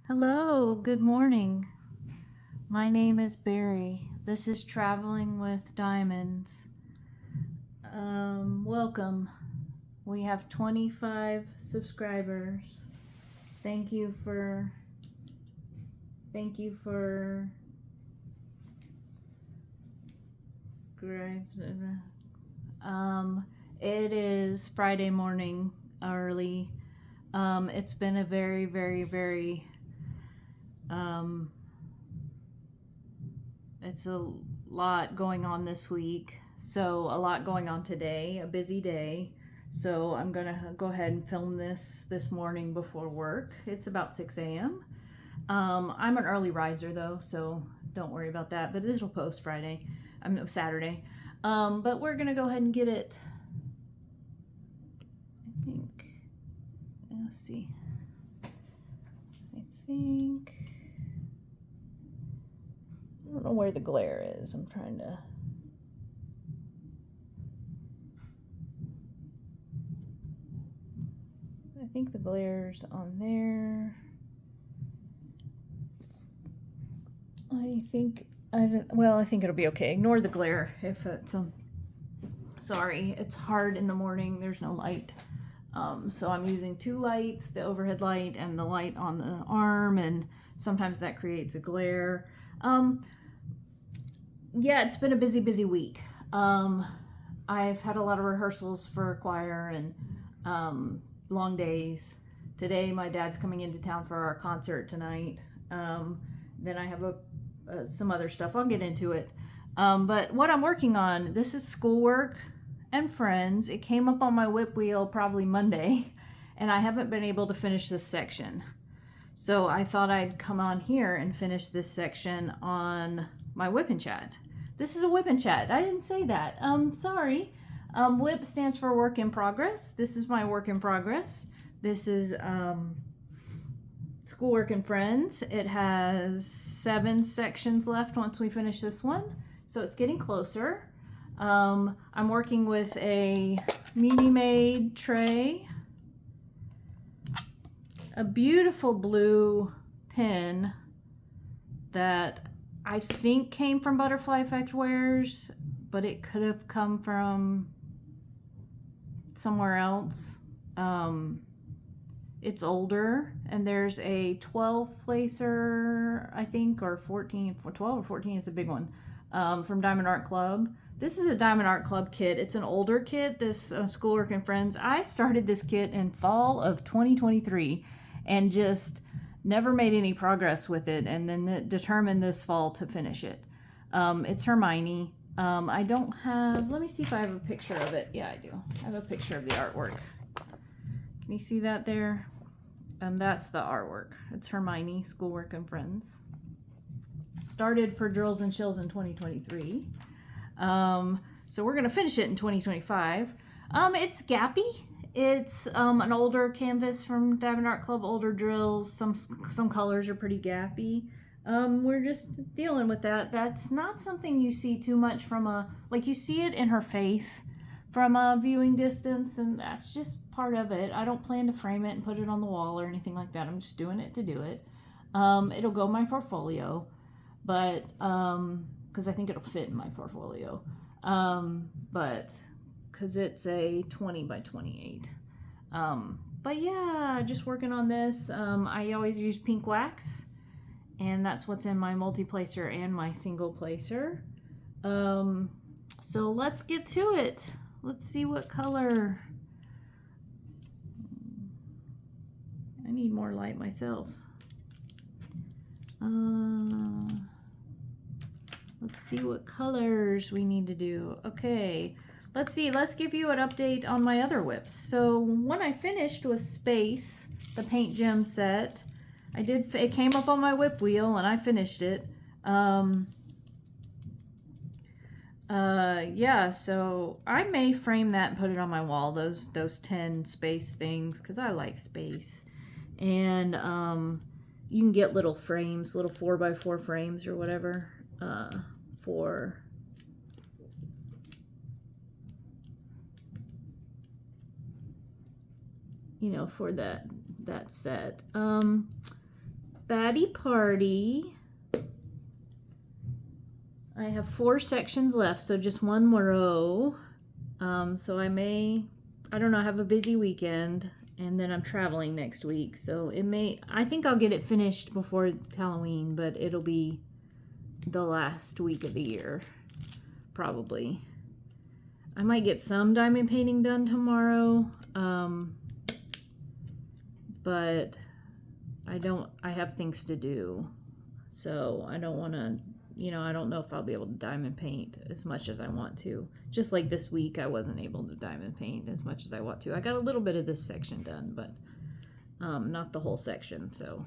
Hello, good morning. My name is Barry. This is Traveling with Diamonds. Welcome. We have 25 subscribers. Thank you for subscribing. It is Friday morning early. It's been a very it's a lot going on this week. So a lot going on today, a busy day. So I'm gonna go ahead and film this morning before work. It's about 6 a.m. I'm an early riser though, so don't worry about that. But this will post Saturday. But we're gonna go ahead and get it. Let's see. I don't know where the glare is. I'm trying to. I think the glare's on there. I think it'll be okay. Ignore the glare if it's sorry, it's hard in the morning. There's no light. So I'm using two lights, the overhead light and the light on the arm, and sometimes that creates a glare. Yeah, it's been a busy week. I've had a lot of rehearsals for choir and long days. Today my dad's coming into town for our concert tonight. Then I have some other stuff. I'll get into it. But what I'm working on, this is Schoolwork and Friends. It came up on my WIP wheel probably Monday, and I haven't been able to finish this section. So I thought I'd come on here and finish this section on my WIP Chat. This is a WIP Chat. I didn't say that. Sorry. WIP stands for work in progress. This is my work in progress. This is Schoolwork and Friends. It has 7 sections left once we finish this one, so it's getting closer. I'm working with a Mini Made tray, a beautiful blue pin that I think came from Butterfly Effect Wares, but it could have come from somewhere else. It's older, and there's a 12 placer, I think, or 14, 12 or 14 is a big one, from Diamond Art Club. This is a Diamond Art Club kit. It's an older kit, this Schoolwork and Friends. I started this kit in fall of 2023 and just never made any progress with it, and then determined this fall to finish it. It's Hermione. I don't have, let me see if I have a picture of it. Yeah, I do. I have a picture of the artwork. Can you see that there? That's the artwork. It's Hermione, Schoolwork and Friends. Started for Drills and Chills in 2023. So we're gonna finish it in 2025. It's gappy. It's an older canvas from Diamond Art Club, older drills. Some colors are pretty gappy. We're just dealing with that. That's not something you see too much from you see it in her face from a viewing distance, and that's just part of it. I don't plan to frame it and put it on the wall or anything like that. I'm just doing it to do it. It'll go in my portfolio, but because I think it'll fit in my portfolio, but because it's a 20 by 28. But yeah, just working on this. I always use pink wax, and that's what's in my multi-placer and my single placer. So let's get to it. Let's see what color. I need more light myself. Let's see what colors we need to do. Okay, let's see. Let's give you an update on my other WIPs. So one I finished was Space, the paint gem set. It came up on my WIP wheel and I finished it. Yeah, so I may frame that and put it on my wall, those 10 space things, because I like space. And you can get little frames, little 4x4 frames or whatever, for for that set. Batty Party. I have 4 sections left, so just one more row. So I don't know, have a busy weekend, and then I'm traveling next week, so I think I'll get it finished before Halloween, but it'll be the last week of the year, probably. I might get some diamond painting done tomorrow, but I have things to do, so I don't want to, I don't know if I'll be able to diamond paint as much as I want to. Just like this week, I wasn't able to diamond paint as much as I want to. I got a little bit of this section done, but not the whole section, so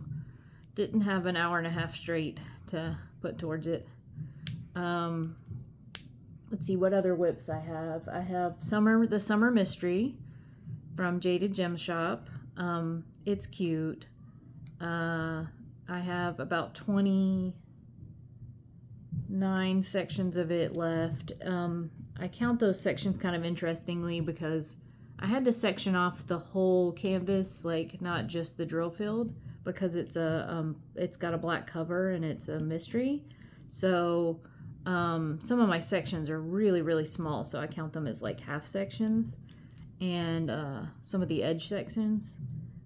didn't have an hour and a half straight to put towards it. Let's see what other WIPs I have. I have the Summer Mystery from Jaded Gem Shop. It's cute. I have about 29 sections of it left. I count those sections kind of interestingly because I had to section off the whole canvas, like not just the drill field, because it's got a black cover and it's a mystery. So some of my sections are really, really small, so I count them as like half sections, and some of the edge sections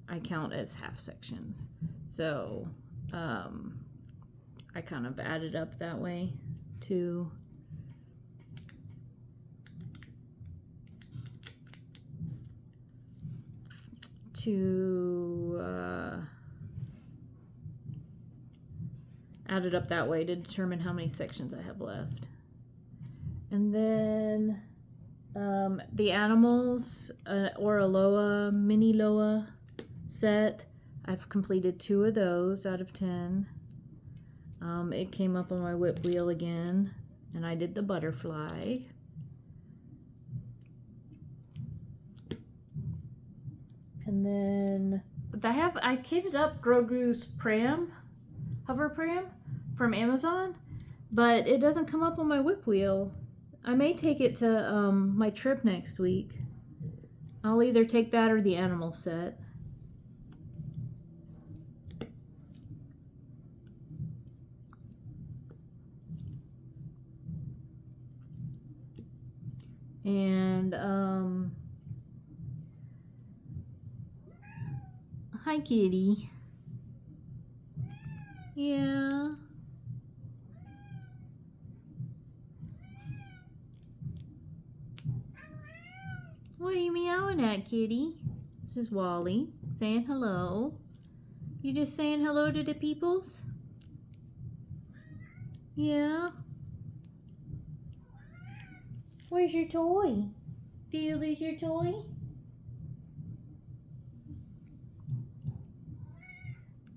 I count as half sections. So I kind of added up that way to determine how many sections I have left. And then the animals, or a Loa, mini Loa set, I've completed 2 of those out of 10. It came up on my whip wheel again, and I did the butterfly. And then I kitted up Grogu's hover pram from Amazon, but it doesn't come up on my whip wheel. I may take it to my trip next week. I'll either take that or the animal set. And hi kitty. Yeah. What are you meowing at, kitty? This is Wally saying hello. You just saying hello to the peoples? Yeah. Where's your toy? Do you lose your toy?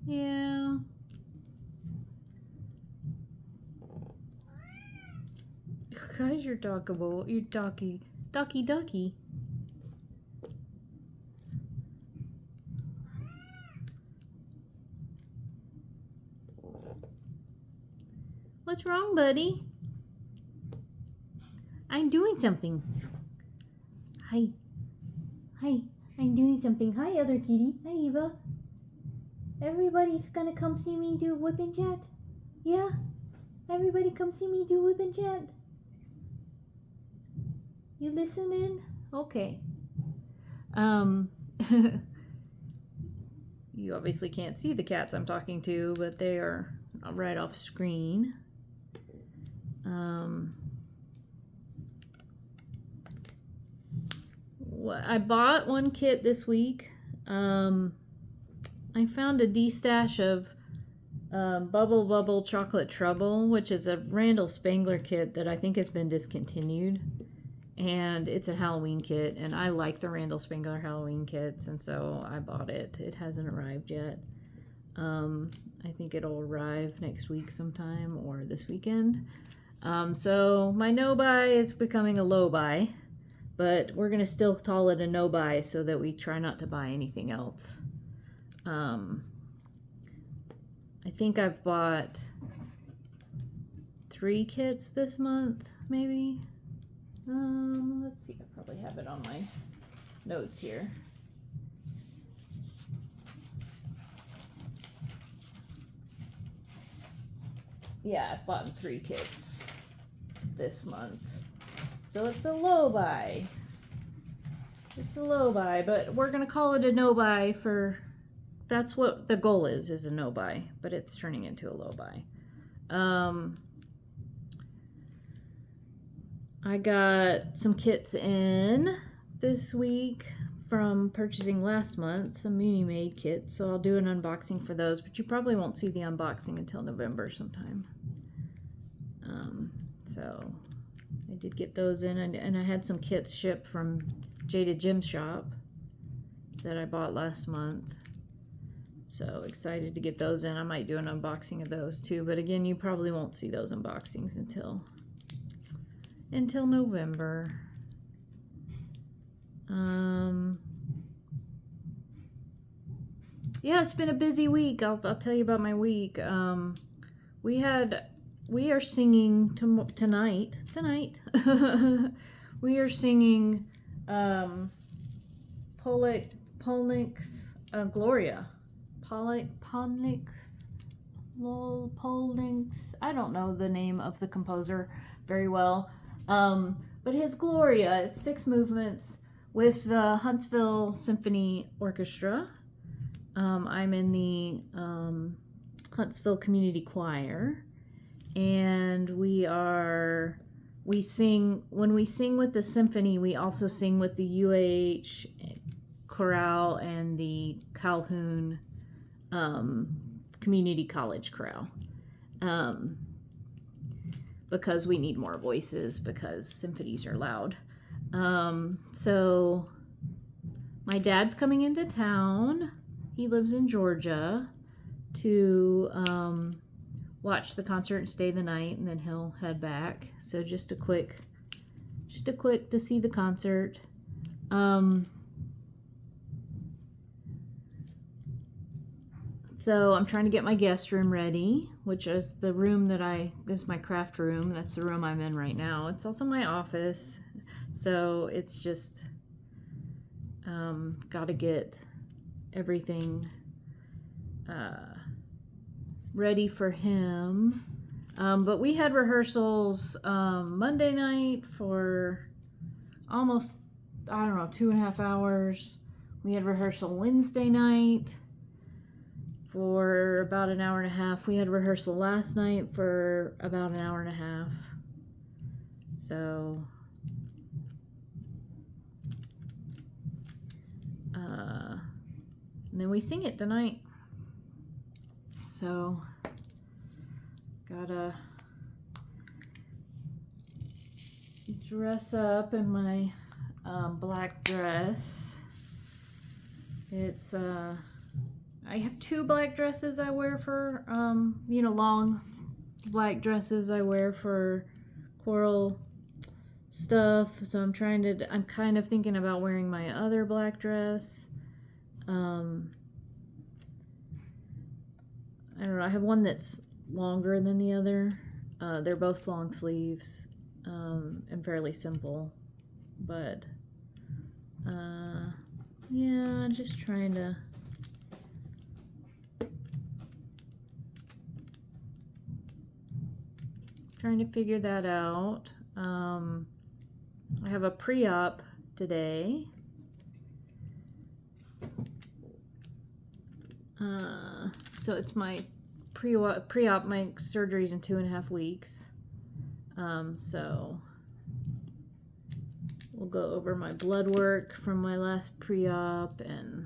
Yeah. Guys, you're talkable. You're ducky. Ducky. What's wrong, buddy? I'm doing something. Hi. I'm doing something. Hi, other kitty. Hi, Eva. Everybody's gonna come see me do WIP Chat? Yeah? Everybody come see me do WIP Chat? You listening? Okay. You obviously can't see the cats I'm talking to, but they are right off screen. I bought one kit this week. I found a D-stash of Bubble Bubble Chocolate Trouble, which is a Randall Spangler kit that I think has been discontinued. And it's a Halloween kit, and I like the Randall Spangler Halloween kits, and so I bought it. It hasn't arrived yet. I think it'll arrive next week sometime or this weekend. So my no-buy is becoming a low-buy, but we're going to still call it a no-buy so that we try not to buy anything else. I think I've bought 3 kits this month, maybe. Let's see, I probably have it on my notes here. yeah, I bought 3 kits this month. So it's a low buy. It's a low buy, but we're going to call it a no buy for, that's what the goal is a no buy, but it's turning into a low buy. I got some kits in this week from purchasing last month, some Muni Made kits, so I'll do an unboxing for those, but you probably won't see the unboxing until November sometime. So I did get those in, and I had some kits shipped from Jaded Gym Shop that I bought last month. So excited to get those in. I might do an unboxing of those too, but again, you probably won't see those unboxings until November. Yeah, it's been a busy week. I'll tell you about my week. We are singing tonight. We are singing Polnick's Gloria. Polnick's, I don't know the name of the composer very well. But his Gloria, it's 6 movements with the Huntsville Symphony Orchestra. I'm in the Huntsville Community Choir, and when we sing with the symphony, we also sing with the UAH chorale and the Calhoun Community College chorale. Because we need more voices because symphonies are loud. So my dad's coming into town. He lives in Georgia to watch the concert and stay the night, and then he'll head back. So just a quick to see the concert. So I'm trying to get my guest room ready, which is the room this is my craft room. That's the room I'm in right now. It's also my office. So it's just, got to get everything ready for him. But we had rehearsals Monday night for almost, 2.5 hours. We had rehearsal Wednesday night for about an hour and a half. We had rehearsal last night for about an hour and a half. So, and then we sing it tonight. So, gotta dress up in my black dress. It's I have 2 black dresses I wear for long black dresses I wear for choral stuff. So I'm kind of thinking about wearing my other black dress. I don't know, I have one that's longer than the other. They're both long sleeves and fairly simple, but yeah, just trying to figure that out. I have a pre-op today. So it's my pre-op. My surgery's in 2.5 weeks. So we'll go over my blood work from my last pre-op and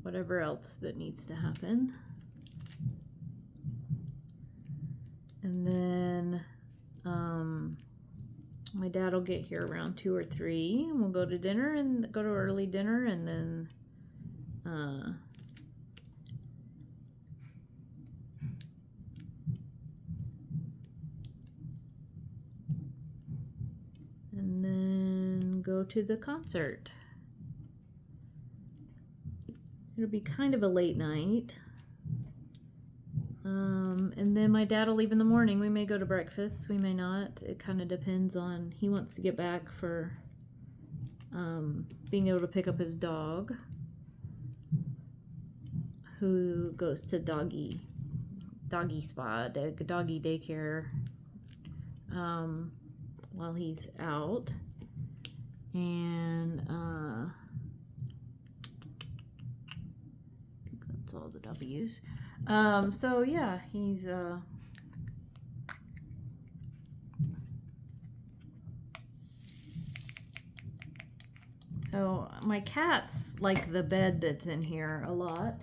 whatever else that needs to happen. And then my dad will get here around 2 or 3, and we'll go to dinner and go to early dinner, and then go to the concert. It'll be kind of a late night. And then my dad will leave in the morning. We may go to breakfast, we may not. It kind of depends on, he wants to get back for being able to pick up his dog, who goes to doggy doggy spot, doggy daycare, while he's out. And I think that's all the W's. So yeah, he's so my cats like the bed that's in here a lot.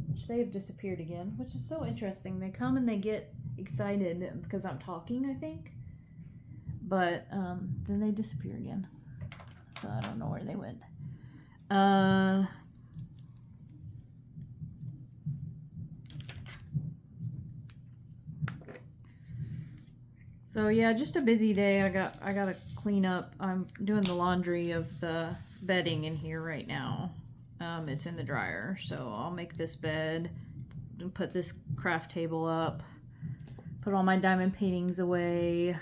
Which they've disappeared again, which is so interesting. They come and they get excited because I'm talking, I think. But then they disappear again. So I don't know where they went. So yeah, just a busy day. I gotta clean up. I'm doing the laundry of the bedding in here right now. It's in the dryer, so I'll make this bed and put this craft table up. Put all my diamond paintings away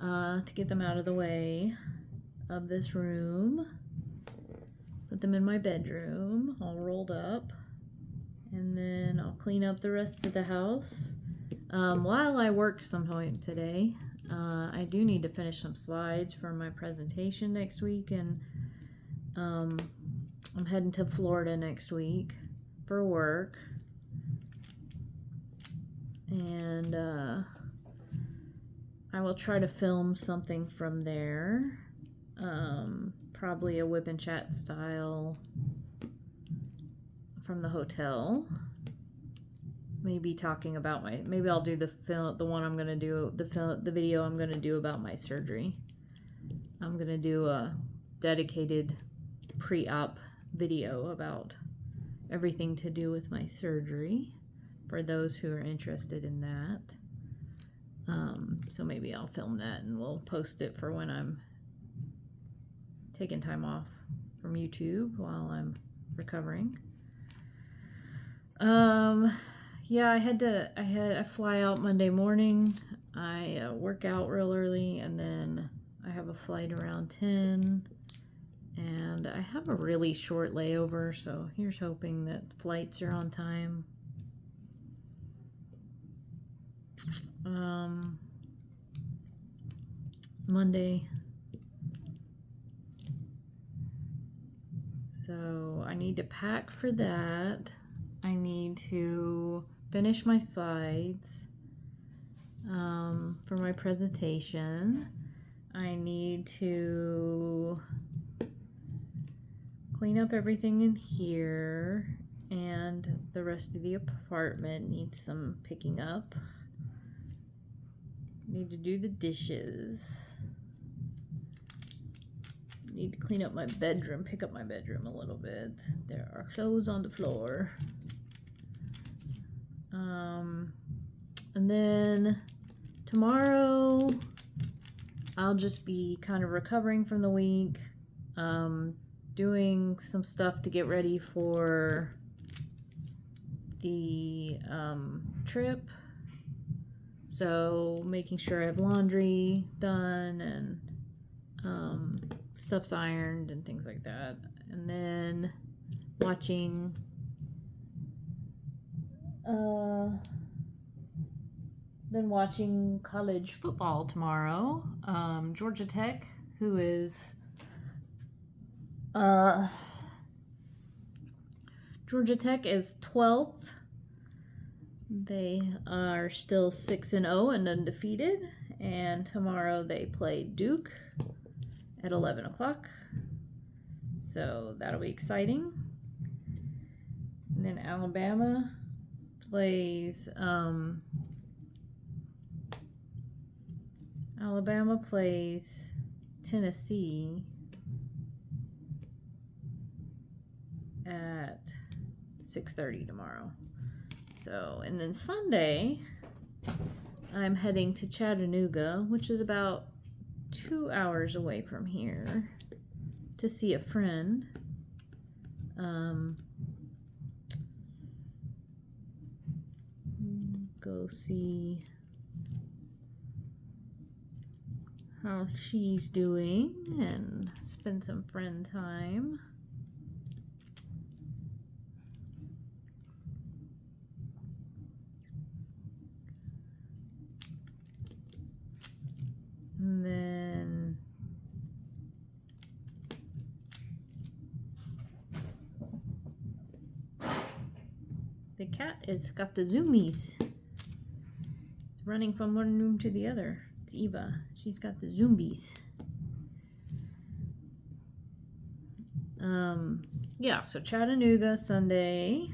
to get them out of the way of this room. Put them in my bedroom, all rolled up, and then I'll clean up the rest of the house. While I work some point today, I do need to finish some slides for my presentation next week, and I'm heading to Florida next week for work, and I will try to film something from there, probably a WIP Chat style from the hotel. Maybe talking about maybe I'll do the video I'm gonna do about my surgery. I'm gonna do a dedicated pre-op video about everything to do with my surgery for those who are interested in that. So maybe I'll film that and we'll post it for when I'm taking time off from YouTube while I'm recovering. Yeah, I fly out Monday morning. I work out real early, and then I have a flight around 10, and I have a really short layover, so here's hoping that flights are on time. Monday. So I need to pack for that. I need to finish my slides for my presentation. I need to clean up everything in here, and the rest of the apartment needs some picking up. Need to do the dishes. Need to clean up my bedroom, pick up my bedroom a little bit. There are clothes on the floor. And then tomorrow I'll just be kind of recovering from the week, doing some stuff to get ready for the trip. So making sure I have laundry done and stuff's ironed and things like that. And then watching college football tomorrow. Georgia Tech, who is Georgia Tech is 12th. They are still 6-0 and undefeated, and tomorrow they play Duke at 11 o'clock. So that'll be exciting. And then Alabama plays Tennessee at 6:30 tomorrow. So, and then Sunday, I'm heading to Chattanooga, which is about 2 hours away from here, to see a friend. Go see how she's doing and spend some friend time. The cat has got the zoomies. It's running from one room to the other. It's Eva. She's got the zombies. Yeah, so Chattanooga Sunday.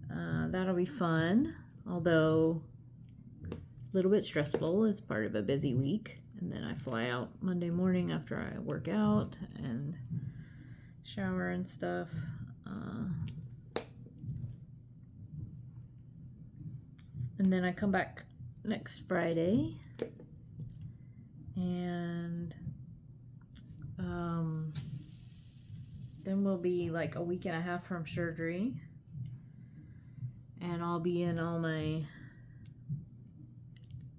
That'll be fun. Although a little bit stressful as part of a busy week. And then I fly out Monday morning after I work out and shower and stuff. And then I come back next Friday. And then we'll be like a week and a half from surgery. And I'll be in all my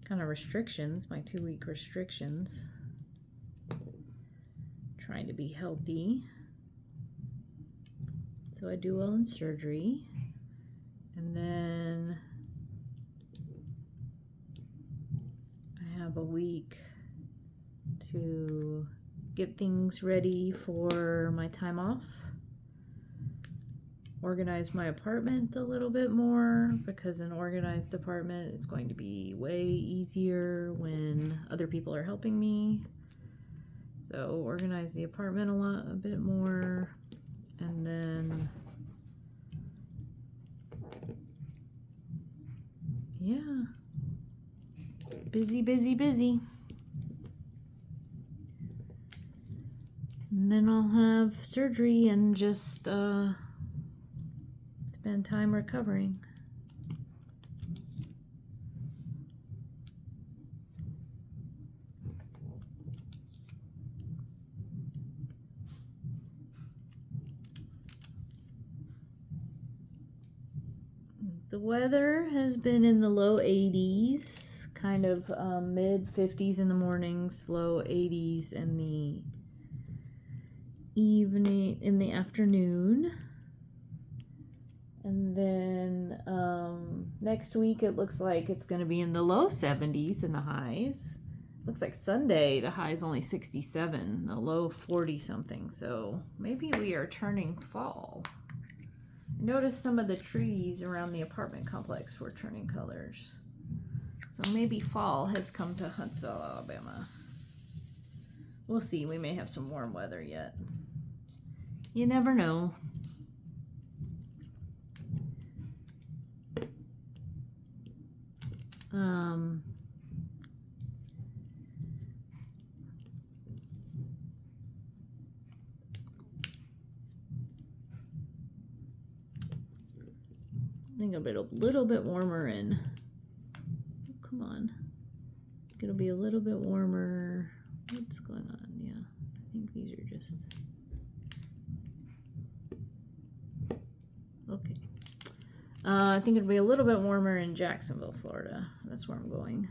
kind of restrictions, my 2-week restrictions. Trying to be healthy. So I do well in surgery. And then I have a week to get things ready for my time off. Organize my apartment a little bit more, because an organized apartment is going to be way easier when other people are helping me. So organize the apartment a bit more, and then yeah, busy. And then I'll have surgery and just spend time recovering. The weather has been in the low 80s, kind of mid 50s in the mornings, low 80s in the evening, in the afternoon. And then next week it looks like it's going to be in the low 70s in the highs. Looks like Sunday the high is only 67, the low 40 something. So maybe we are turning fall. Notice some of the trees around the apartment complex were turning colors. So maybe fall has come to Huntsville, Alabama. We'll see. We may have some warm weather yet. You never know. I think it'll be a little bit warmer in. Oh, come on. It'll be a little bit warmer. What's going on? Yeah, I think these are just. Okay. I think it'll be a little bit warmer in Jacksonville, Florida. That's where I'm going.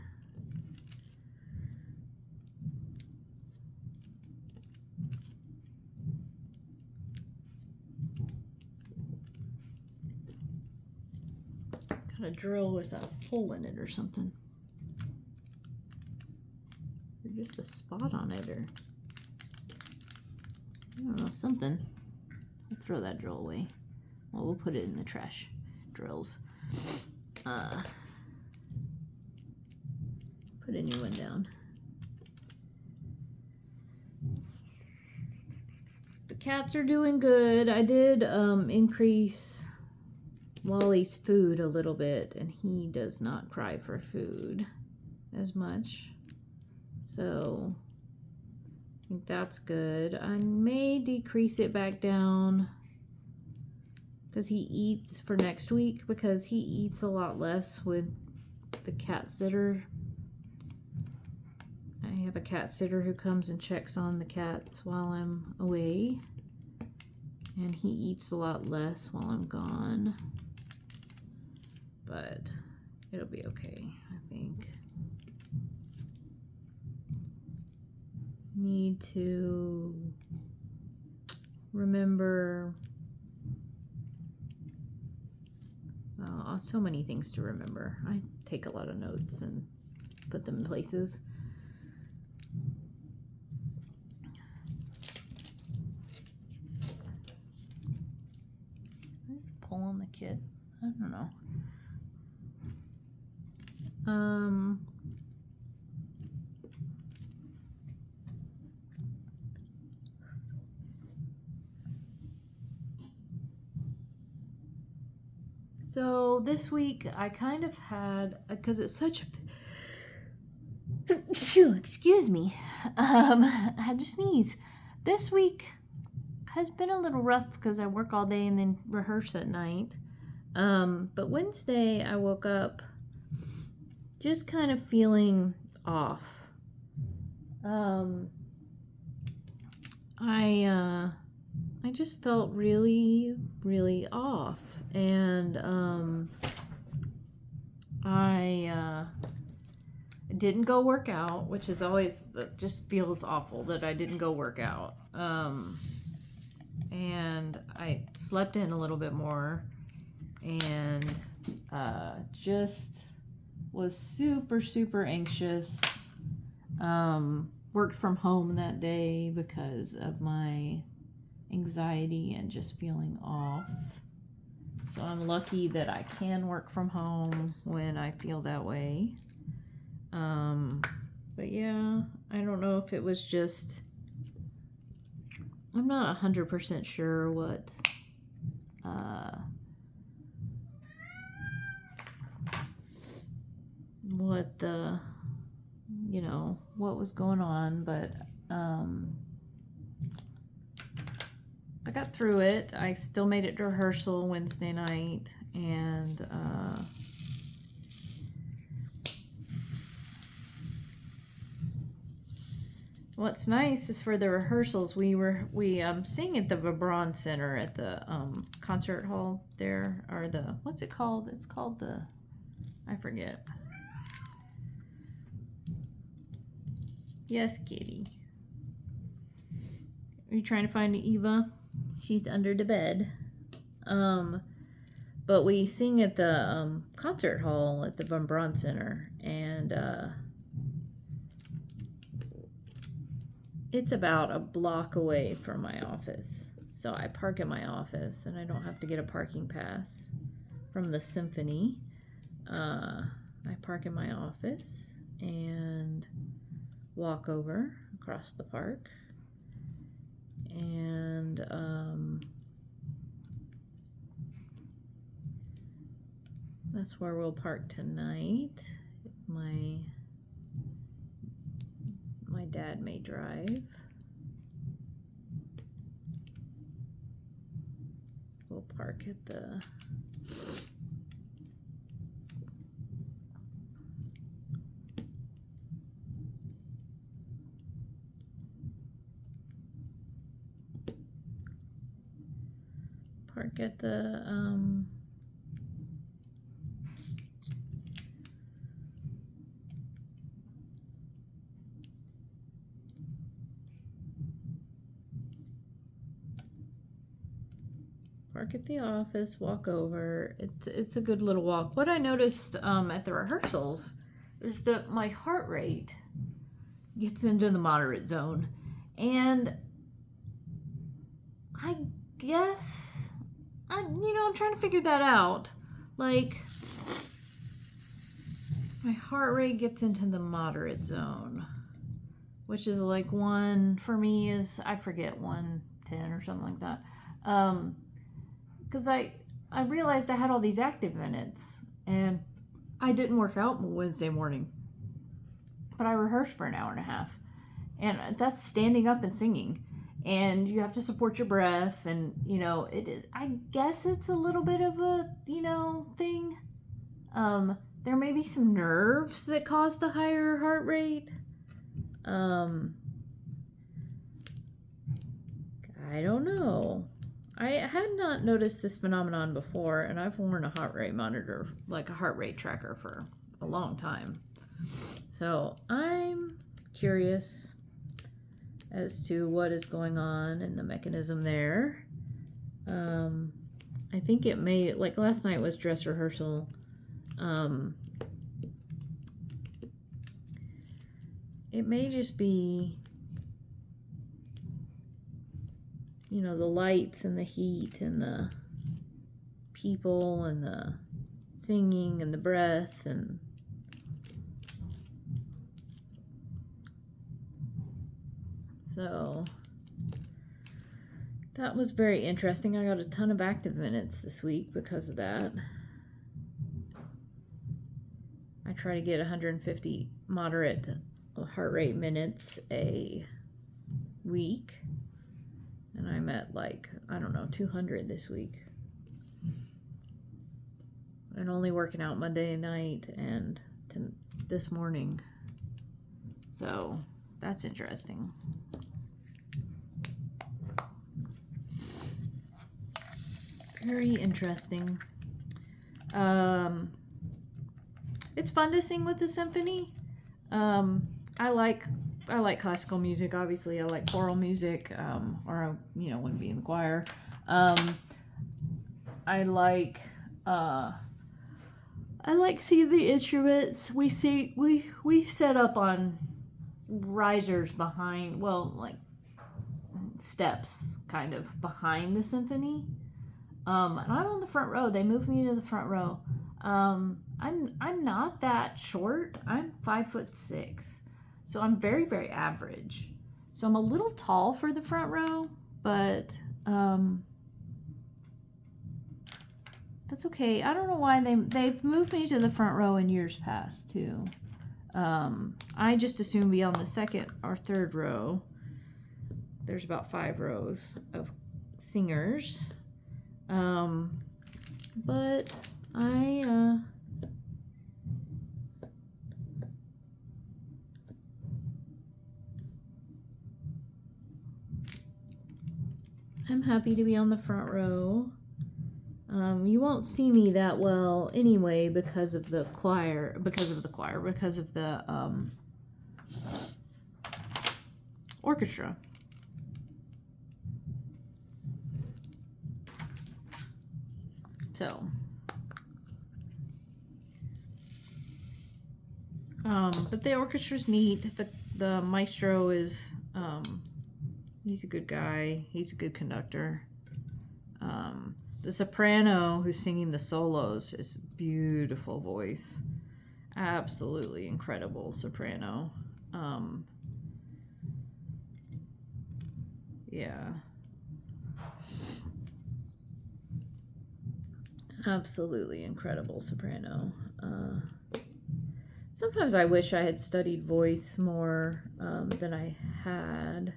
Got a drill with a hole in it or something. Or just a spot on it, or I don't know, something. I'll throw that drill away. Well, we'll put it in the trash. Drills. Put a new one down. The cats are doing good. I did increase Wally's food a little bit, and he does not cry for food as much. So I think that's good. I may decrease it back down because he eats for next week, because he eats a lot less with the cat sitter. I have a cat sitter who comes and checks on the cats while I'm away, and he eats a lot less while I'm gone, but it'll be okay, I think. Need to remember so many things to remember. I take a lot of notes and put them in places. Pull on the kid. I don't know. So this week I kind of had, because it's such a, excuse me, I had to sneeze. This week has been a little rough because I work all day and then rehearse at night. But Wednesday I woke up just kind of feeling off. I just felt really, really off, and I didn't go work out, which is always, it just feels awful that I didn't go work out. And I slept in a little bit more, and just was super, super anxious. Worked from home that day because of my anxiety and just feeling off. So I'm lucky that I can work from home when I feel that way. But yeah, I don't know if it was just, I'm not 100% sure what the, what was going on, but I got through it. I still made it to rehearsal Wednesday night, and what's nice is for the rehearsals, we sing at the Vibron Center at the concert hall there, or the, what's it called? It's called the, I forget. Yes, kitty. Are you trying to find Eva? She's under the bed. But we sing at the concert hall at the Von Braun Center, and it's about a block away from my office. So I park at my office, and I don't have to get a parking pass from the symphony. I park in my office and walk over across the park, and that's where we'll park tonight. My dad may drive. We'll park at the park at the office, walk over. It's a good little walk. What I noticed at the rehearsals is that my heart rate gets into the moderate zone, and I guess I'm trying to figure that out. Like, my heart rate gets into the moderate zone, which is like one, for me is, I forget, 110 or something like that. Because I realized I had all these active minutes, and I didn't work out Wednesday morning, but I rehearsed for an hour and a half, and that's standing up and singing, and you have to support your breath, and I guess it's a little bit of a thing. There may be some nerves that cause the higher heart rate. I don't know. I had not noticed this phenomenon before, and I've worn a heart rate monitor, like a heart rate tracker, for a long time. So I'm curious as to what is going on and the mechanism there. I think it may, like last night was dress rehearsal. It may just be, the lights and the heat and the people and the singing and the breath, and so that was very interesting. I got a ton of active minutes this week because of that. I try to get 150 moderate heart rate minutes a week, and I'm at like, I don't know, 200 this week. And only working out Monday night and this morning. So that's interesting. Very interesting. It's fun to sing with the symphony. I like classical music. Obviously, I like choral music, or wouldn't be in the choir. I like seeing the instruments. We set up on risers behind, like steps kind of behind the symphony. And I'm on the front row. They moved me to the front row. I'm not that short. I'm 5'6", so I'm very, very average. So I'm a little tall for the front row, but that's okay. I don't know why they've moved me to the front row in years past too. I just assume be on the second or third row. There's about 5 rows of singers. But I'm happy to be on the front row. You won't see me that well anyway because of the orchestra. So, but the orchestra's neat. The maestro is, he's a good guy. He's a good conductor. The soprano who's singing the solos is beautiful voice. Absolutely incredible soprano. Yeah. Absolutely incredible soprano. Sometimes I wish I had studied voice more than I had.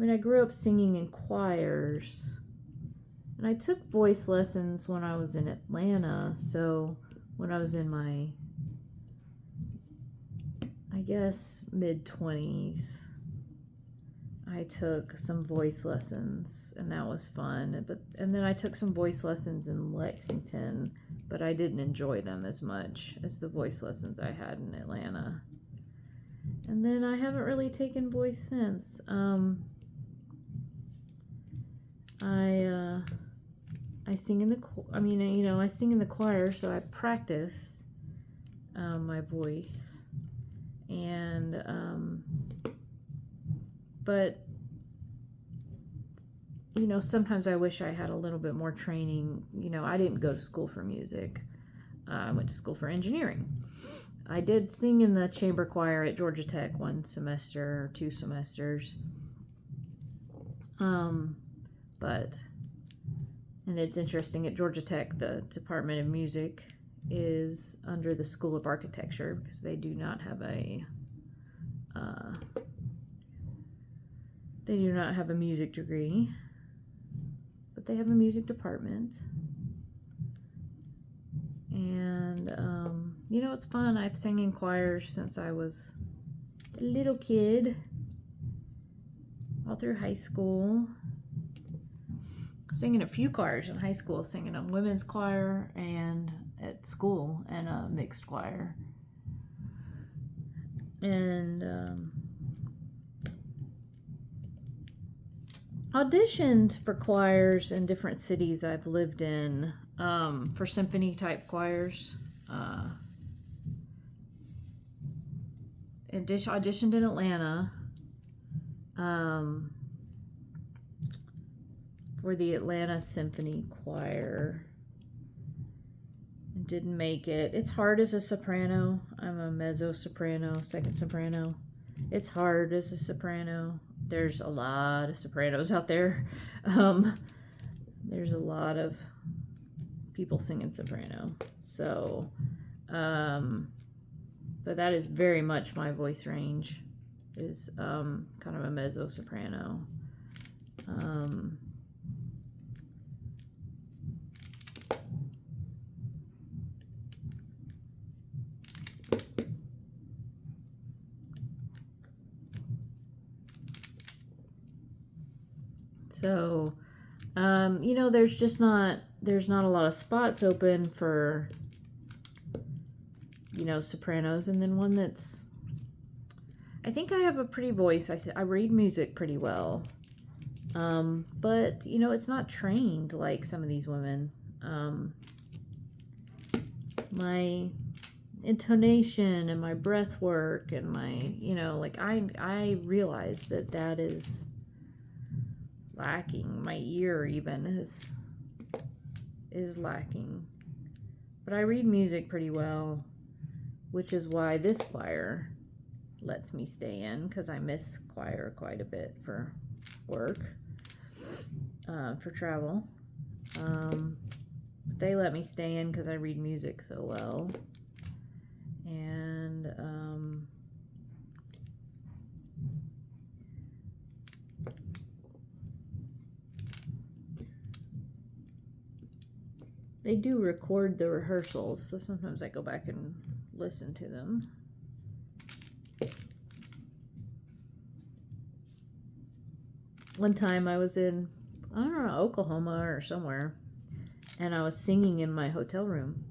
I grew up singing in choirs, and I took voice lessons when I was in Atlanta. So when I was in my, I guess, mid-20s, I took some voice lessons, and that was fun. And then I took some voice lessons in Lexington, but I didn't enjoy them as much as the voice lessons I had in Atlanta. And then I haven't really taken voice since. I sing in I sing in the choir, so I practice my voice, and but sometimes I wish I had a little bit more training. I didn't go to school for music. I went to school for engineering. I did sing in the chamber choir at Georgia Tech 1 semester or 2 semesters. And it's interesting, at Georgia Tech, the Department of Music is under the School of Architecture because they do not have a music degree, but they have a music department. And it's fun. I've sang in choirs since I was a little kid, all through high school. Singing a few choirs in high school, singing a women's choir and at school, and a mixed choir. And auditioned for choirs in different cities I've lived in, for symphony type choirs. Auditioned in for the Atlanta Symphony Choir. Didn't make it. It's hard as a soprano. I'm a mezzo soprano, second soprano. It's hard as a soprano. There's a lot of sopranos out there. There's a lot of people singing soprano. So, but that is very much my voice range, is kind of a mezzo soprano. So, you know, there's not a lot of spots open for, you know, sopranos. And then one that's, I think I have a pretty voice. I read music pretty well. But, you know, it's not trained like some of these women. My intonation and my breath work and my, you know, like I realize that is lacking. My ear even is lacking. But I read music pretty well, which is why this choir lets me stay in, because I miss choir quite a bit for work, for travel. But they let me stay in because I read music so well. And they do record the rehearsals, so sometimes I go back and listen to them. One time I was in, I don't know, Oklahoma or somewhere, and I was singing in my hotel room.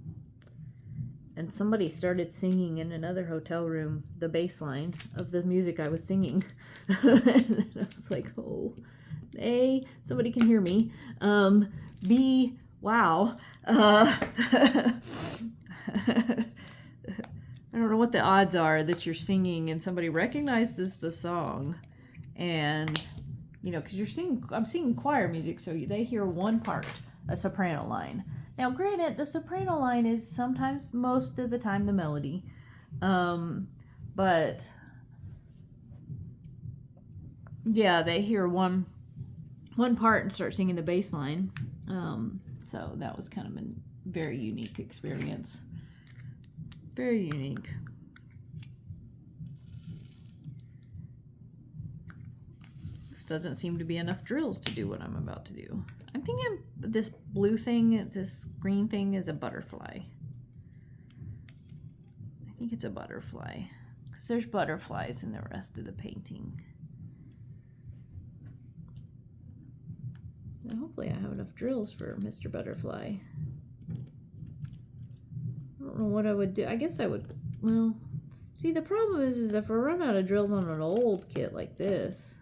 And somebody started singing in another hotel room the bass line of the music I was singing. And I was like, oh, A, somebody can hear me. B, wow. I don't know what the odds are that you're singing and somebody recognizes the song. And, you know, because I'm singing choir music, so they hear one part, a soprano line. Now, granted, the soprano line is sometimes, most of the time, the melody. But, yeah, they hear one part and start singing the bass line. So that was kind of a very unique experience. Very unique. This doesn't seem to be enough drills to do what I'm about to do. I'm thinking this blue thing, this green thing is a butterfly. I think it's a butterfly, because there's butterflies in the rest of the painting. Now, hopefully I have enough drills for Mr. Butterfly. I don't know what I would do. I guess I would, well, see, the problem is if I run out of drills on an old kit like this,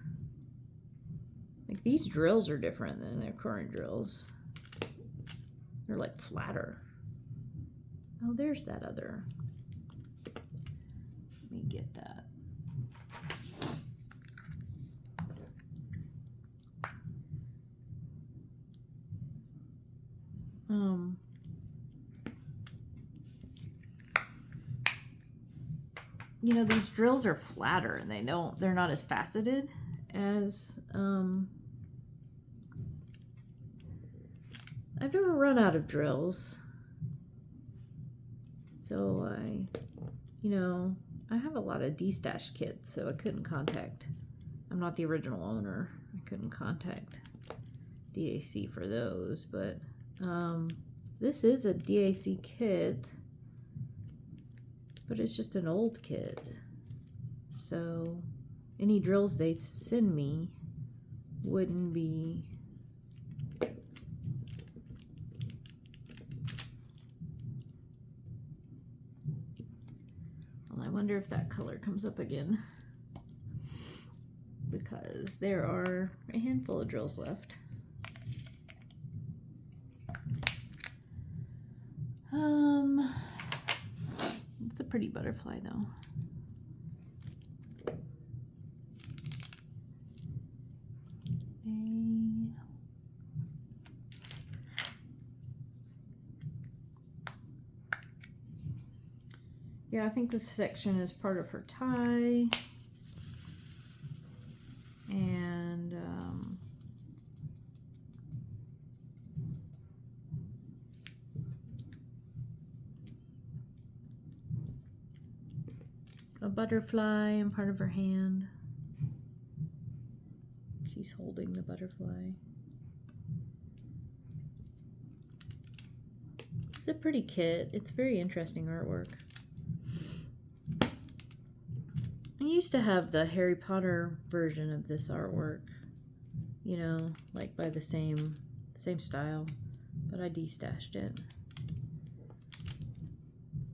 like these drills are different than their current drills. They're like flatter. Oh, there's that other. Let me get that. You know, these drills are flatter and they're not as faceted as, I've never run out of drills. So I have a lot of D-stash kits, so I couldn't contact, I'm not the original owner. I couldn't contact DAC for those, but this is a DAC kit, but it's just an old kit. So any drills they send me wouldn't be I wonder if that color comes up again, because there are a handful of drills left. It's a pretty butterfly though. Yeah, I think this section is part of her tie. And a butterfly and part of her hand. She's holding the butterfly. It's a pretty kit. It's very interesting artwork. I used to have the Harry Potter version of this artwork, you know, like by the same style, but I destashed it.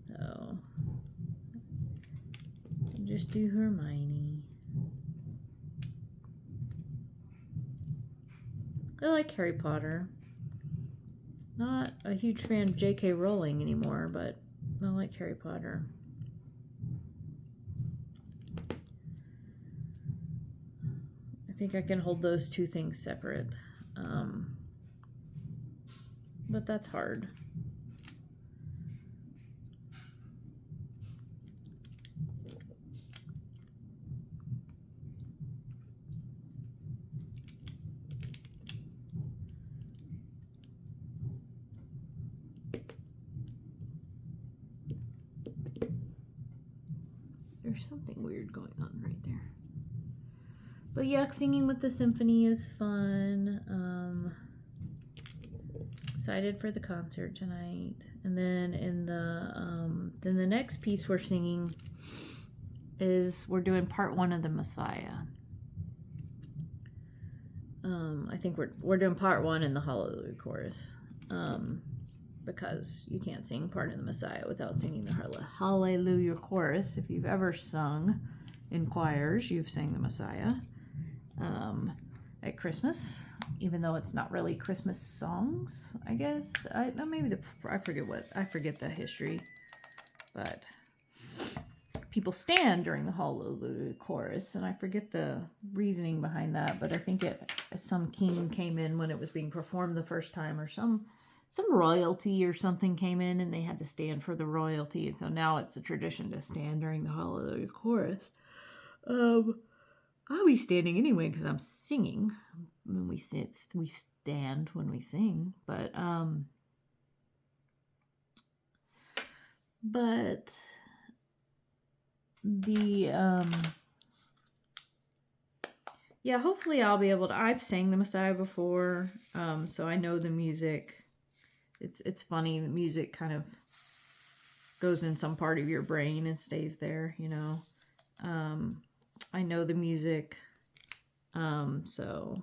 So I'll just do Hermione. I like Harry Potter. Not a huge fan of J.K. Rowling anymore, but I like Harry Potter. I think I can hold those two things separate. But that's hard. There's something weird going on right there. But yeah, singing with the symphony is fun. Excited for the concert tonight. And then in the next piece we're singing is we're doing part 1 of the Messiah. I think we're doing part 1 in the Hallelujah chorus. Because you can't sing part of the Messiah without singing the Hallelujah chorus. If you've ever sung in choirs, you've sang the Messiah at Christmas, even though it's not really Christmas songs, I guess. I forget the history, but people stand during the Hallelujah chorus, and I forget the reasoning behind that, but I think some king came in when it was being performed the first time, or some royalty or something came in and they had to stand for the royalty. So now it's a tradition to stand during the Hallelujah chorus. I'll be standing anyway because I'm singing. When we stand when we sing, but yeah, hopefully I'll be able to. I've sang the Messiah before, so I know the music. It's funny, the music kind of goes in some part of your brain and stays there, you know. I know the music, so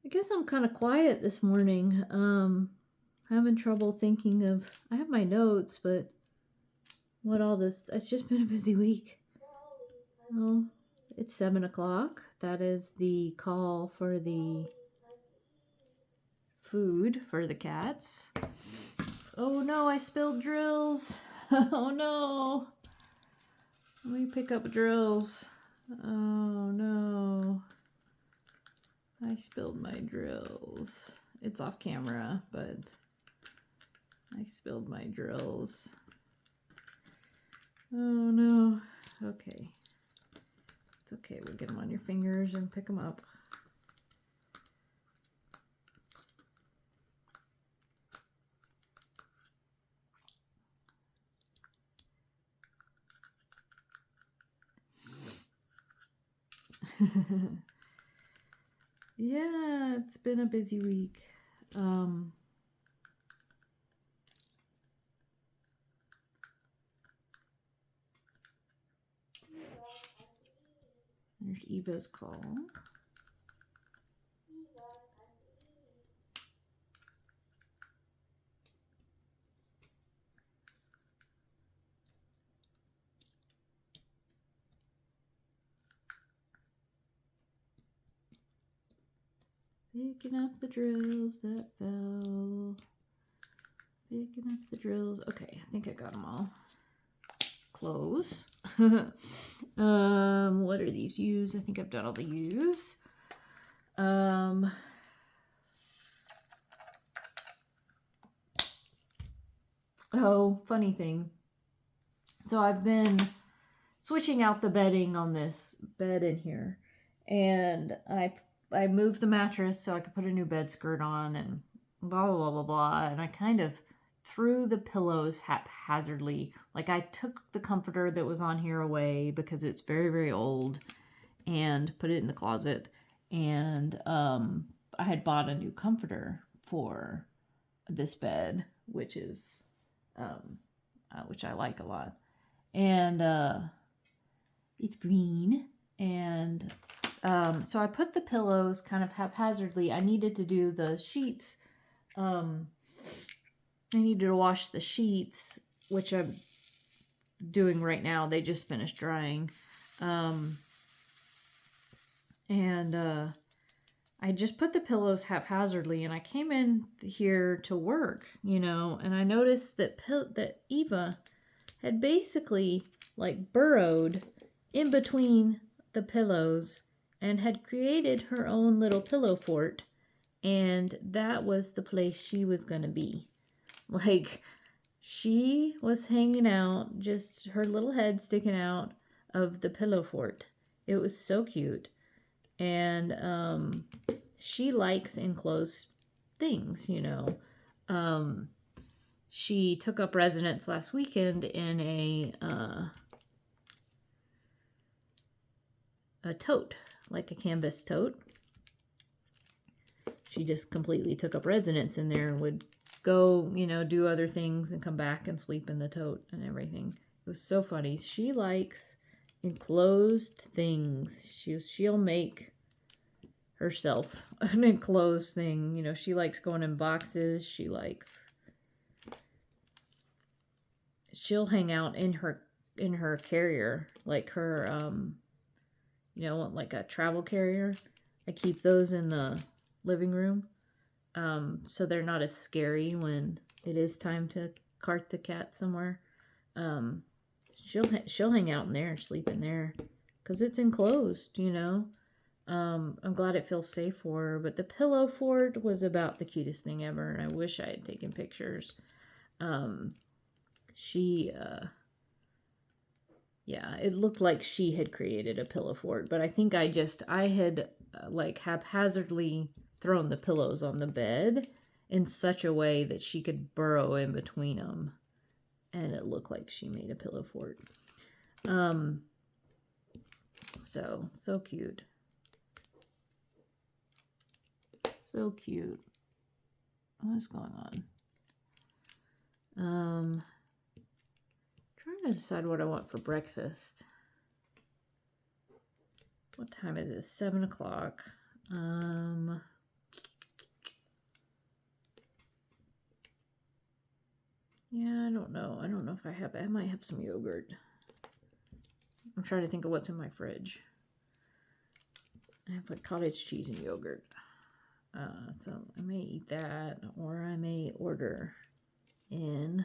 I guess I'm kind of quiet this morning. Having trouble thinking of. I have my notes, but what all this? It's just been a busy week. Oh, it's 7 o'clock. That is the call for the food for the cats. Oh no, I spilled drills. Oh no. Let me pick up drills. Oh no. I spilled my drills. It's off camera, but I spilled my drills. Oh no. Okay. It's okay. We'll get them on your fingers and pick them up. Yeah, it's been a busy week. Here's Eva's call. Picking up the drills that fell. Picking up the drills. Okay, I think I got them all. Close. What are these U's? I think I've done all the U's. Oh, funny thing. So I've been switching out the bedding on this bed in here, and I moved the mattress so I could put a new bed skirt on and blah blah blah blah blah, and I kind of threw the pillows haphazardly. Like I took the comforter that was on here away because it's very, very old and put it in the closet. And I had bought a new comforter for this bed, which is which I like a lot. And it's green. And so I put the pillows kind of haphazardly. I needed to do the sheets. I needed to wash the sheets, which I'm doing right now. They just finished drying. I just put the pillows haphazardly, and I came in here to work, you know, and I noticed that that Eva had basically like burrowed in between the pillows and had created her own little pillow fort, and that was the place she was going to be. Like, she was hanging out, just her little head sticking out of the pillow fort. It was so cute. And she likes enclosed things, you know. She took up residence last weekend in a tote, like a canvas tote. She just completely took up residence in there and would go, you know, do other things and come back and sleep in the tote and everything. It was so funny. She likes enclosed things. She'll make herself an enclosed thing. You know, she likes going in boxes. She'll hang out in her carrier, like her you know, like a travel carrier. I keep those in the living room. So they're not as scary when it is time to cart the cat somewhere. She'll hang out in there and sleep in there because it's enclosed, you know. I'm glad it feels safe for her. But the pillow fort was about the cutest thing ever, and I wish I had taken pictures. Yeah, it looked like she had created a pillow fort, but I think I had like haphazardly thrown the pillows on the bed in such a way that she could burrow in between them, and it looked like she made a pillow fort. So cute. So cute. What's going on? Trying to decide what I want for breakfast. What time is it? 7 o'clock. Yeah, I don't know. I don't know if I might have some yogurt. I'm trying to think of what's in my fridge. I have like cottage cheese and yogurt. So I may eat that, or I may order in,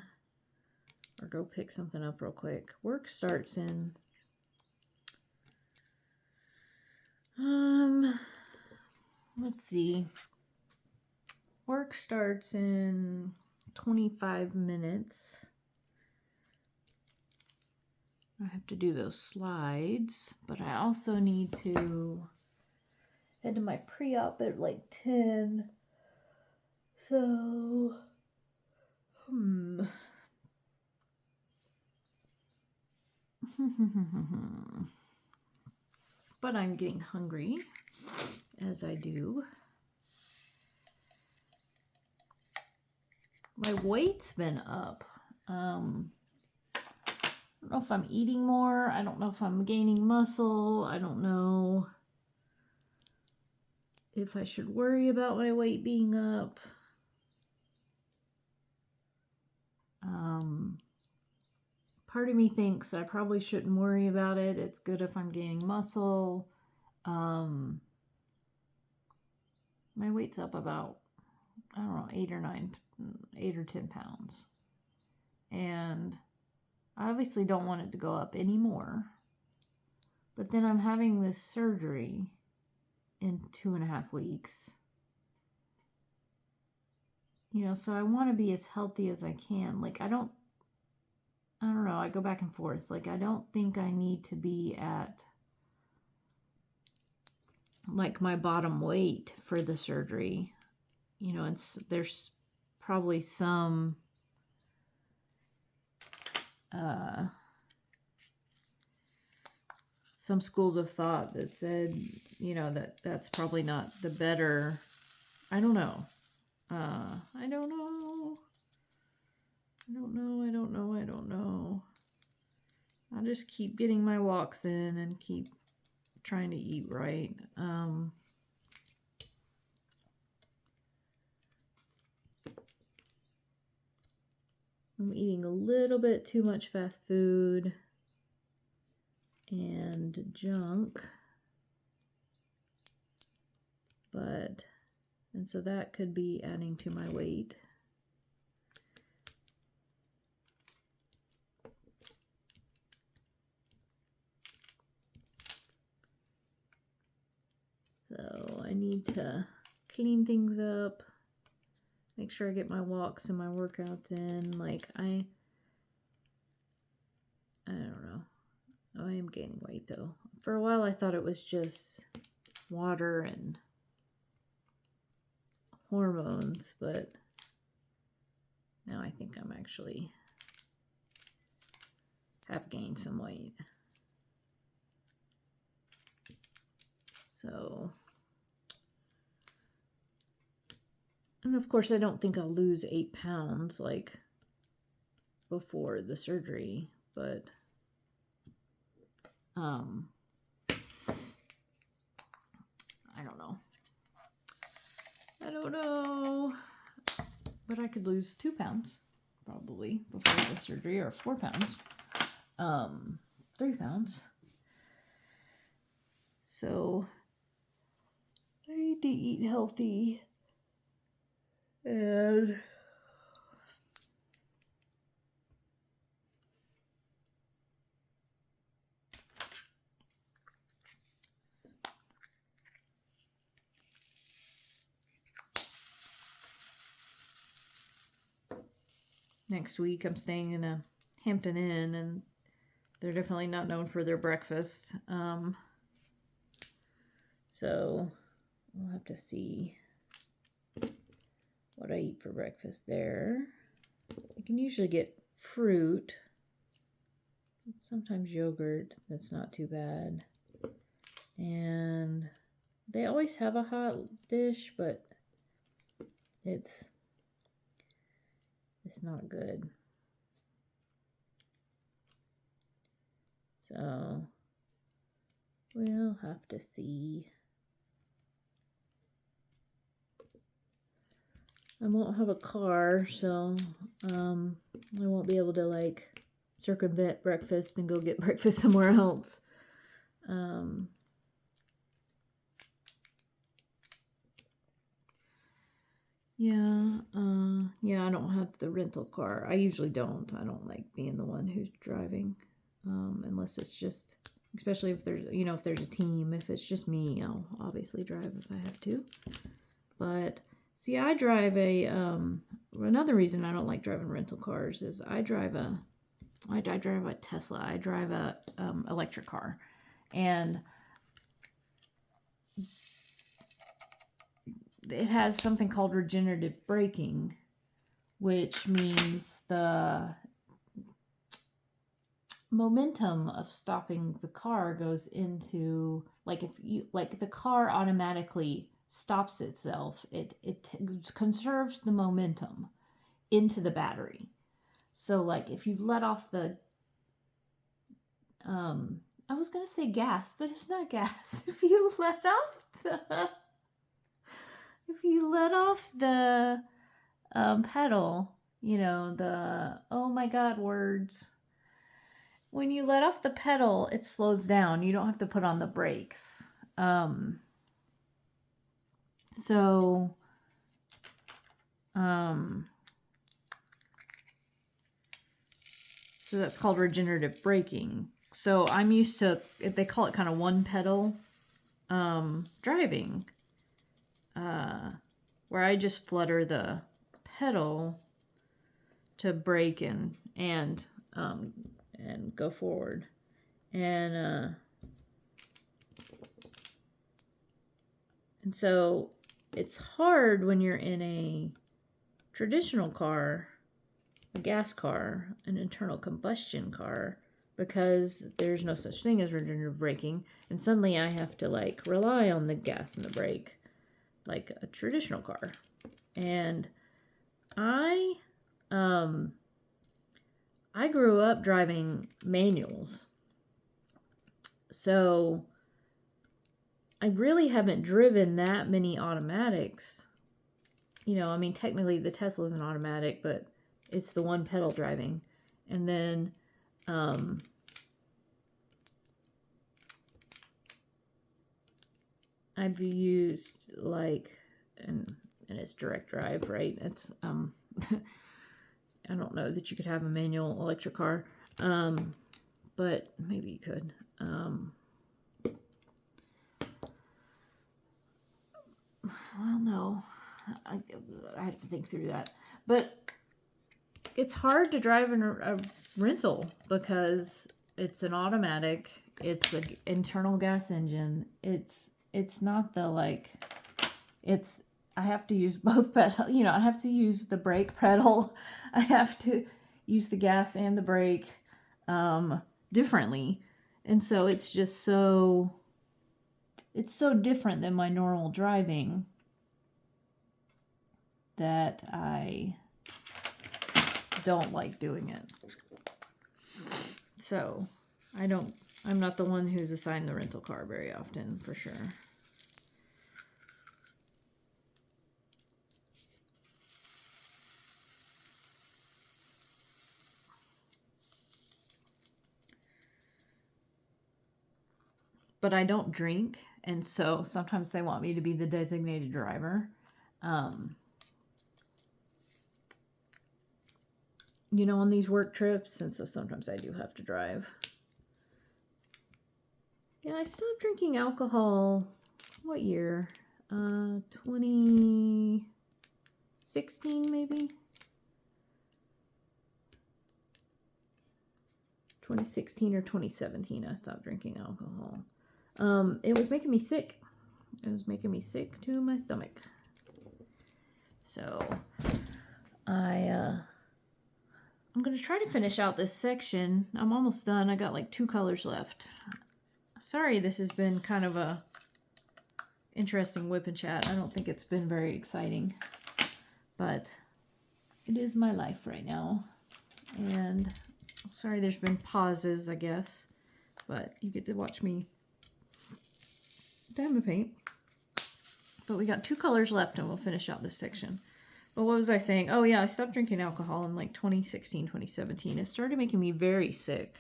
or go pick something up real quick. Work starts in, let's see. Work starts in 25 minutes. I have to do those slides, but I also need to head to my pre-op at like 10. So, but I'm getting hungry, as I do. My weight's been up. don't know if I'm eating more. I don't know if I'm gaining muscle. I don't know if I should worry about my weight being up. Part of me thinks I probably shouldn't worry about it. It's good if I'm gaining muscle. My weight's up about, I don't know, 8 or 10 pounds. And I obviously don't want it to go up anymore. But then I'm having this surgery in 2.5 weeks. You know, so I want to be as healthy as I can. Like, I don't know. I go back and forth. Like, I don't think I need to be at like my bottom weight for the surgery. You know, there's probably some schools of thought that said, you know, that's probably not the better. I don't know. I don't know. I'll just keep getting my walks in and keep trying to eat right. I'm eating a little bit too much fast food and junk. And so that could be adding to my weight. So I need to clean things up, make sure I get my walks and my workouts in. Like, I don't know. I am gaining weight though. For a while I thought it was just water and hormones, but now I think I'm actually have gained some weight. So, and of course I don't think I'll lose 8 pounds like before the surgery, but I don't know. But I could lose 2 pounds probably before the surgery, or 4 pounds. 3 pounds. So I need to eat healthy. And next week I'm staying in a Hampton Inn, and they're definitely not known for their breakfast. So we'll have to see what I eat for breakfast there. I can usually get fruit, sometimes yogurt. That's not too bad. And they always have a hot dish, but it's not good. So we'll have to see. I won't have a car, so I won't be able to like circumvent breakfast and go get breakfast somewhere else. Yeah, I don't have the rental car. I usually don't. I don't like being the one who's driving, unless it's just, especially if there's, you know, if there's a team. If it's just me, I'll obviously drive if I have to. But see, I drive another reason I don't like driving rental cars is I drive a Tesla. I drive a electric car, and it has something called regenerative braking, which means the momentum of stopping the car goes into, like, if you, like, the car automatically stops itself. It conserves the momentum into the battery. So like if you let off the I was gonna say gas, but it's not gas. If you let off the pedal, you know, the, oh my God, words. When you let off the pedal, it slows down. You don't have to put on the brakes. So that's called regenerative braking. So I'm used to, they call it kind of one pedal driving, where I just flutter the pedal to brake and go forward. And so it's hard when you're in a traditional car, a gas car, an internal combustion car, because there's no such thing as regenerative braking, and suddenly I have to like rely on the gas and the brake like a traditional car. And I grew up driving manuals, so I really haven't driven that many automatics. You know, I mean, technically the Tesla's an automatic, but it's the one pedal driving. And then I've used like, and it's direct drive, right? It's I don't know that you could have a manual electric car, but maybe you could. Well, no, I have to think through that. But it's hard to drive in a rental because it's an automatic. It's an internal gas engine. It's not the like. It's, I have to use both pedal. You know, I have to use the brake pedal. I have to use the gas and the brake differently, and so it's just so. It's so different than my normal driving that I don't like doing it. So I'm not the one who's assigned the rental car very often, for sure. But I don't drink, and so sometimes they want me to be the designated driver. You know, on these work trips, and so sometimes I do have to drive. Yeah, I stopped drinking alcohol, what year? 2016 maybe? 2016 or 2017 I stopped drinking alcohol. It was making me sick. It was making me sick to my stomach. So I'm going to try to finish out this section. I'm almost done. I got like 2 colors left. Sorry, this has been kind of a interesting WIP Chat. I don't think it's been very exciting, but it is my life right now. And sorry there's been pauses, I guess, but you get to watch me diamond paint. But we got 2 colors left and we'll finish out this section. But what was I saying? Oh yeah, I stopped drinking alcohol in like 2016, 2017. It started making me very sick.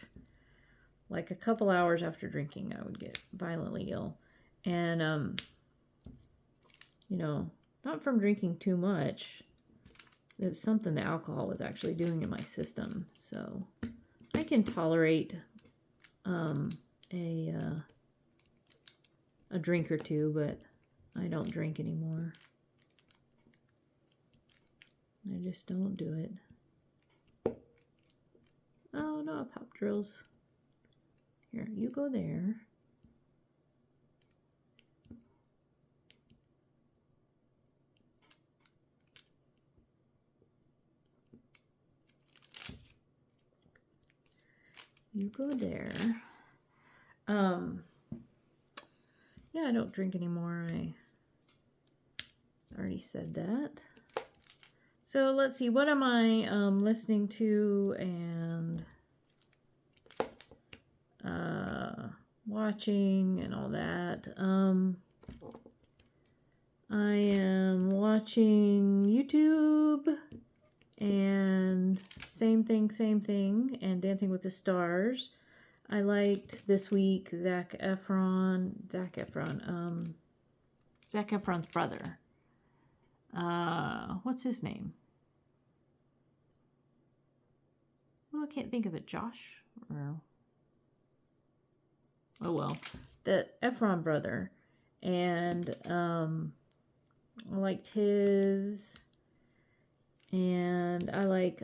Like a couple hours after drinking, I would get violently ill. And, you know, not from drinking too much. It was something the alcohol was actually doing in my system. So I can tolerate a drink or two, but I don't drink anymore. I just don't do it. Oh no, pop drills. Here, you go there. You go there. Yeah, I don't drink anymore. I already said that. So let's see, what am I listening to and watching and all that. I am watching YouTube and same thing, and Dancing with the Stars. I liked this week Zac Efron's brother. What's his name? Well, I can't think of it. Josh? Or... Oh, well. The Efron brother. And I liked his. And I like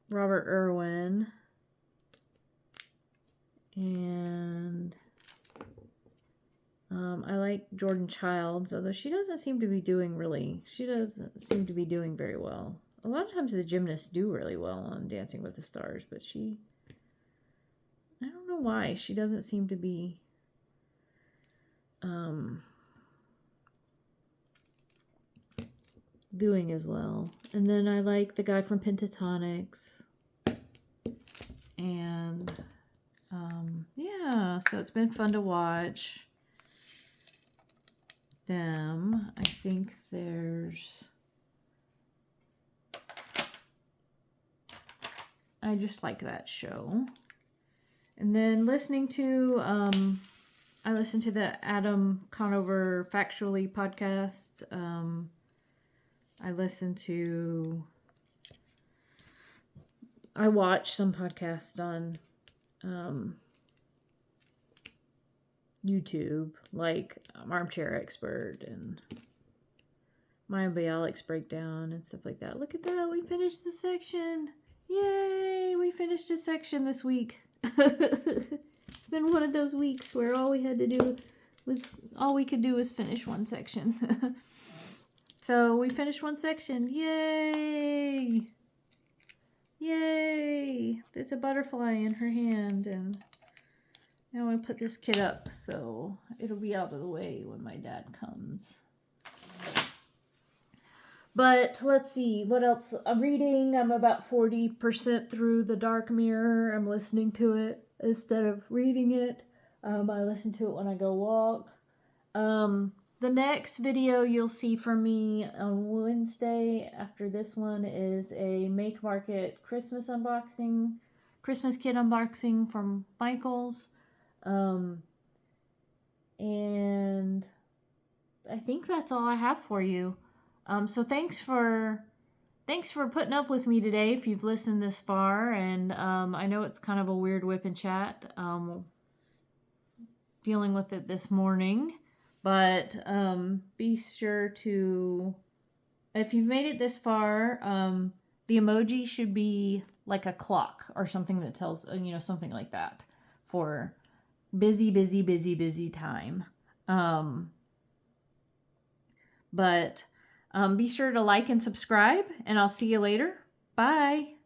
Robert Irwin. And I like Jordan Childs, although she doesn't seem to be doing very well. A lot of times the gymnasts do really well on Dancing with the Stars, but I don't know why, she doesn't seem to be doing as well. And then I like the guy from Pentatonics. And yeah, so it's been fun to watch them. I think I just like that show. And then listening to I listened to the Adam Conover Factually podcast. I watch some podcasts on YouTube, like Armchair Expert and Maya Bialik's Breakdown and stuff like that. Look at that, we finished the section. Yay, we finished a section this week. It's been one of those weeks where all we could do was finish one section. So we finished one section. Yay! Yay! There's a butterfly in her hand, and now I put this kid up so it'll be out of the way when my dad comes. But let's see, what else? I'm reading. I'm about 40% through The Dark Mirror. I'm listening to it instead of reading it. I listen to it when I go walk. The next video you'll see from me on Wednesday after this one is a Make Market Christmas kit unboxing from Michaels. And I think that's all I have for you. So thanks for putting up with me today if you've listened this far. And I know it's kind of a weird WIP and Chat, dealing with it this morning. But be sure to, if you've made it this far, the emoji should be like a clock or something that tells, something like that for busy time. But be sure to like and subscribe, and I'll see you later. Bye.